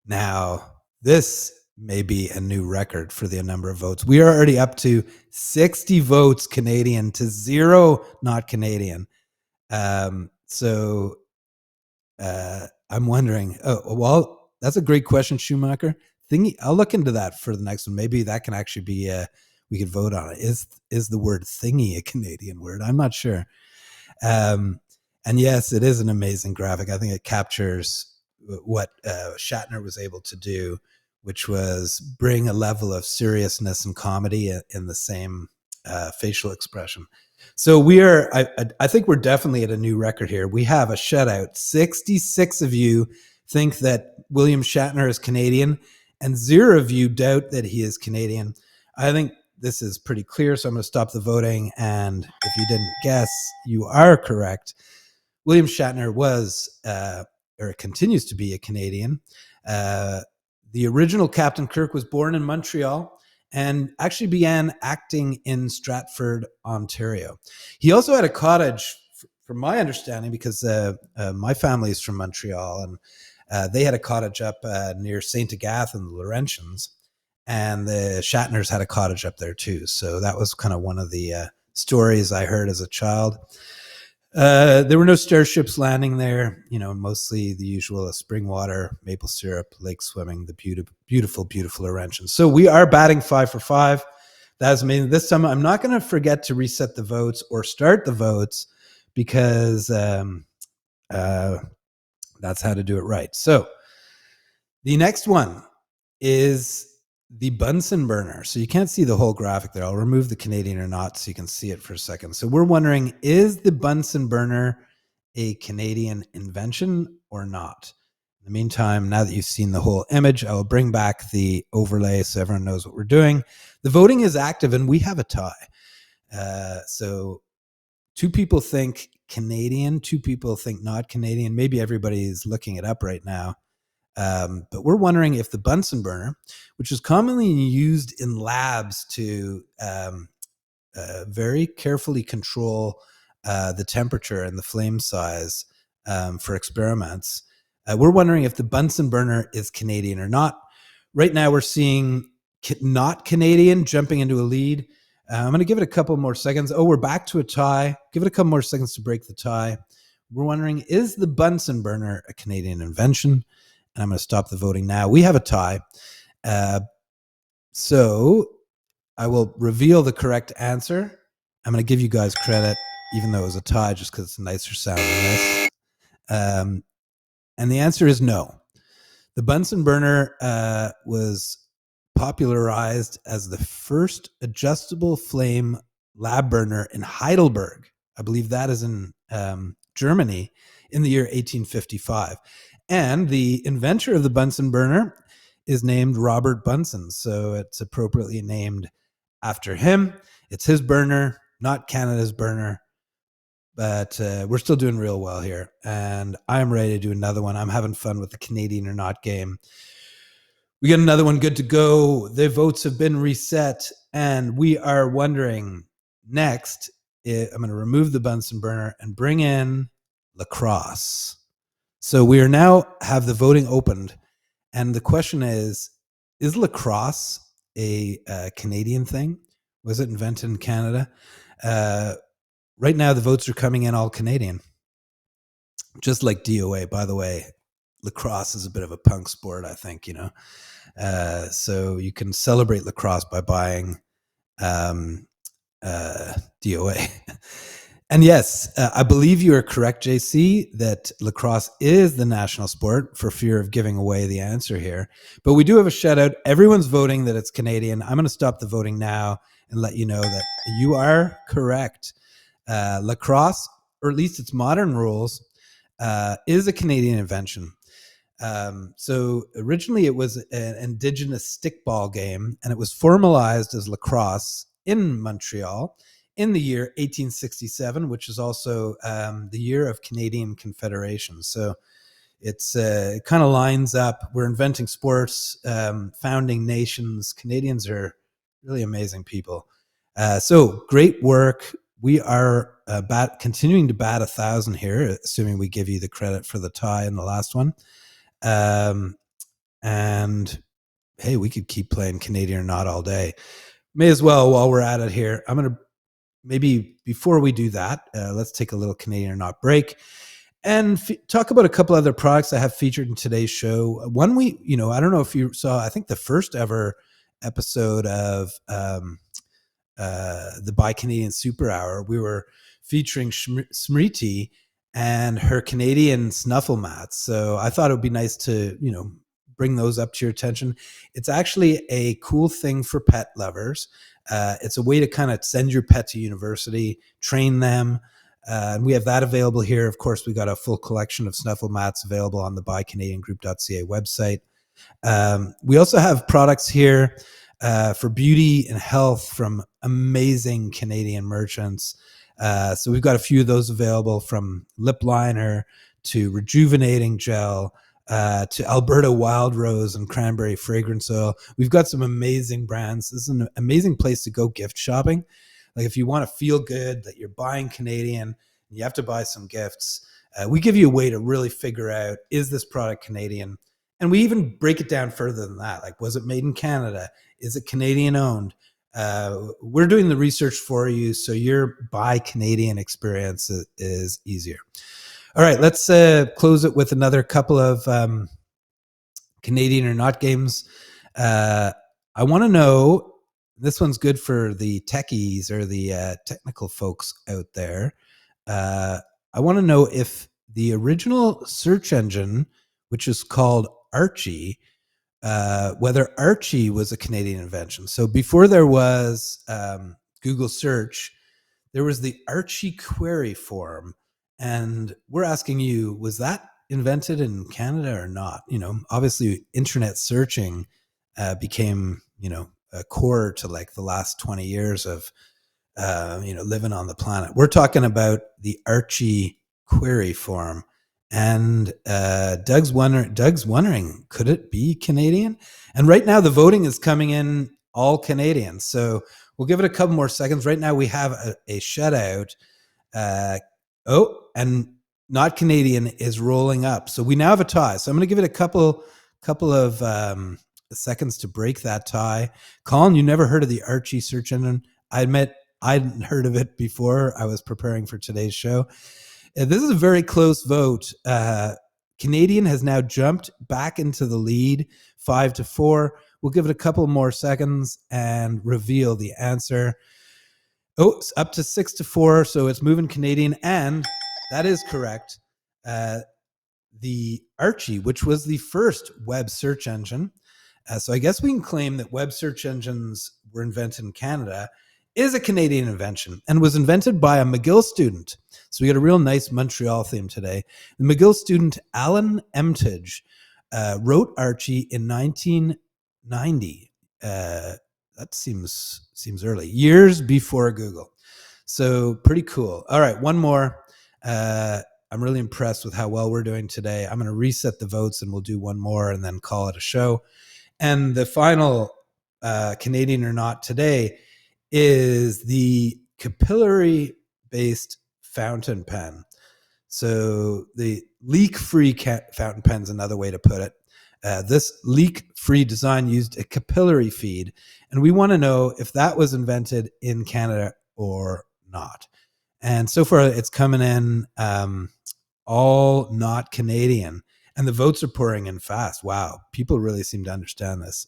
Now, this may be a new record for the number of votes. We are already up to 60 votes Canadian to 0 not Canadian. So I'm wondering, well, that's a great question, Schumacher. thingy. I'll look into that for the next one. Maybe that can actually be we could vote on it. Is the word thingy a Canadian word? I'm not sure. And yes, it is an amazing graphic. I think it captures what Shatner was able to do, which was bring a level of seriousness and comedy in the same facial expression. So I think we're definitely at a new record here. We have a shutout. 66 of you think that William Shatner is Canadian, and 0 of you doubt that he is Canadian. I think this is pretty clear, so I'm going to stop the voting. And if you didn't guess, you are correct. William Shatner was, or continues to be, a Canadian. The original Captain Kirk was born in Montreal and actually began acting in Stratford, Ontario. He also had a cottage, from my understanding, because my family is from Montreal, and they had a cottage up near St. Agathe and the Laurentians, and the Shatners had a cottage up there too. So that was kind of one of the stories I heard as a child. There were no starships landing there, mostly the usual spring water, maple syrup, lake swimming, the beautiful, beautiful Laurentians. So we are batting 5 for 5. That's amazing. This time, I'm not going to forget to reset the votes or start the votes, because that's how to do it right. So the next one is the Bunsen burner. So you can't see the whole graphic there. I'll remove the Canadian or not so you can see it for a second. So we're wondering, is the Bunsen burner a Canadian invention or not? In the meantime, now that you've seen the whole image, I will bring back the overlay so everyone knows what we're doing. The voting is active and we have a tie. So 2 people think Canadian, 2 people think not Canadian. Maybe everybody is looking it up right now. But we're wondering if the Bunsen burner, which is commonly used in labs to very carefully control the temperature and the flame size for experiments, we're wondering if the Bunsen burner is Canadian or not. Right now, we're seeing not Canadian jumping into a lead. I'm going to give it a couple more seconds. Oh, we're back to a tie. Give it a couple more seconds to break the tie. We're wondering, is the Bunsen burner a Canadian invention? And I'm going to stop the voting now. We have a tie. So I will reveal the correct answer. I'm going to give you guys credit, even though it was a tie, just because it's a nicer sound than this. And the answer is no. The Bunsen burner was popularized as the first adjustable flame lab burner in Heidelberg. I believe that is in Germany in the year 1855. And the inventor of the Bunsen burner is named Robert Bunsen. So it's appropriately named after him. It's his burner, not Canada's burner. But we're still doing real well here. And I'm ready to do another one. I'm having fun with the Canadian or not game. We got another one good to go. The votes have been reset. And we are wondering next, I'm going to remove the Bunsen burner and bring in lacrosse. So we are now have the voting opened. And the question is lacrosse a Canadian thing? Was it invented in Canada? Right now, the votes are coming in all Canadian. Just like DOA, by the way, lacrosse is a bit of a punk sport, I think, so you can celebrate lacrosse by buying DOA. And yes, I believe you are correct, JC, that lacrosse is the national sport, for fear of giving away the answer here. But we do have a shout out. Everyone's voting that it's Canadian. I'm going to stop the voting now and let you know that you are correct. Lacrosse, or at least its modern rules, is a Canadian invention. So originally it was an indigenous stickball game, and it was formalized as lacrosse in Montreal in the year 1867, which is also the year of Canadian Confederation. So it kind of lines up. We're inventing sports, founding nations. Canadians are really amazing people. So great work. We are continuing to bat 1,000 here, assuming we give you the credit for the tie in the last one. And hey, we could keep playing Canadian or not all day. May as well while we're at it here. I'm going to maybe before we do that, let's take a little Canadian or not break. and talk about a couple other products I have featured in today's show. One I don't know if you saw, I think the first ever episode of the Buy Canadian Super Hour, we were featuring Smriti and her Canadian snuffle mats. So I thought it would be nice to, bring those up to your attention. It's actually a cool thing for pet lovers. It's a way to kind of send your pet to university, train them. And we have that available here. Of course, we got a full collection of snuffle mats available on the buycanadiangroup.ca website. We also have products here for beauty and health from amazing Canadian merchants. So we've got a few of those available, from lip liner to rejuvenating gel to Alberta Wild Rose and Cranberry Fragrance Oil. We've got some amazing brands. This is an amazing place to go gift shopping. Like if you want to feel good that you're buying Canadian, you have to buy some gifts. We give you a way to really figure out, is this product Canadian? And we even break it down further than that. Like, was it made in Canada? Is it Canadian owned? We're doing the research for you, so your buy Canadian experience is easier. All right, let's close it with another couple of Canadian or not games. I want to know, this one's good for the techies or the technical folks out there. I want to know if the original search engine, which is called Archie, whether Archie was a Canadian invention. So before there was Google search, there was the Archie query form. And we're asking you, was that invented in Canada or not? Obviously internet searching became, a core to like the last 20 years of, living on the planet. We're talking about the Archie query form. And Doug's wondering, could it be Canadian? And right now the voting is coming in all Canadian. So we'll give it a couple more seconds. Right now we have a shutout. And not Canadian is rolling up. So we now have a tie. So I'm going to give it a couple of seconds to break that tie. Colin, you never heard of the Archie search engine? I admit I hadn't heard of it before I was preparing for today's show. This is a very close vote. Canadian has now jumped back into the lead, 5-4. We'll give it a couple more seconds and reveal the answer. It's up to 6-4, so it's moving Canadian, and that is correct. The Archie, which was the first web search engine, so I guess we can claim that web search engines were invented in Canada, is a Canadian invention and was invented by a McGill student. So we got a real nice Montreal theme today. The McGill student Alan Emtage wrote Archie in 1990. That seems early, years before Google. So pretty cool. All right, one more. I'm really impressed with how well we're doing today. I'm going to reset the votes and we'll do one more and then call it a show. And the final Canadian or not today is the capillary-based fountain pen. So the leak-free fountain pen is another way to put it. This leak-free design used a capillary feed, and we want to know if that was invented in Canada or not. And so far, it's coming in all not Canadian, and the votes are pouring in fast. Wow, people really seem to understand this.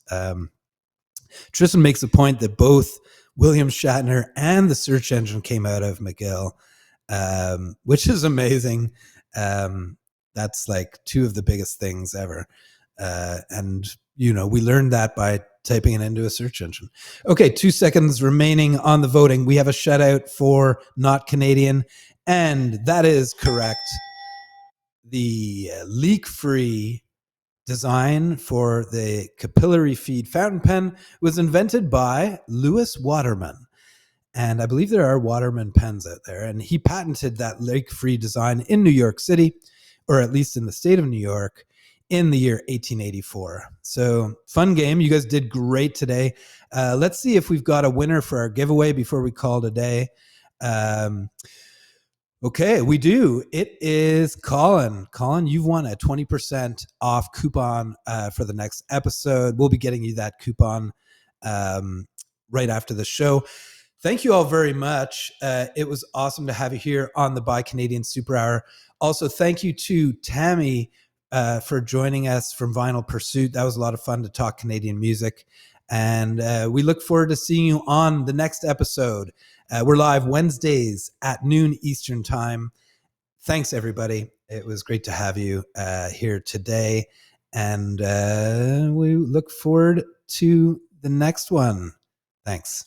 Tristan makes the point that both William Shatner and the search engine came out of McGill, which is amazing. That's like two of the biggest things ever. And, we learned that by typing it into a search engine. Okay, 2 seconds remaining on the voting. We have a shutout for not Canadian, and that is correct. The leak-free design for the capillary feed fountain pen was invented by Louis Waterman. And I believe there are Waterman pens out there. And he patented that leak-free design in New York City, or at least in the state of New York, in the year 1884. So fun game. You guys did great today. Let's see if we've got a winner for our giveaway before we call it a day. Okay, we do. It is Colin. Colin, you've won a 20% off coupon for the next episode. We'll be getting you that coupon right after the show. Thank you all very much. It was awesome to have you here on the Buy Canadian Super Hour. Also, thank you to Tammy for joining us from Vinyl Pursuit. That was a lot of fun to talk Canadian music. And we look forward to seeing you on the next episode. We're live Wednesdays at noon Eastern Time. Thanks, everybody. It was great to have you here today. And we look forward to the next one. Thanks.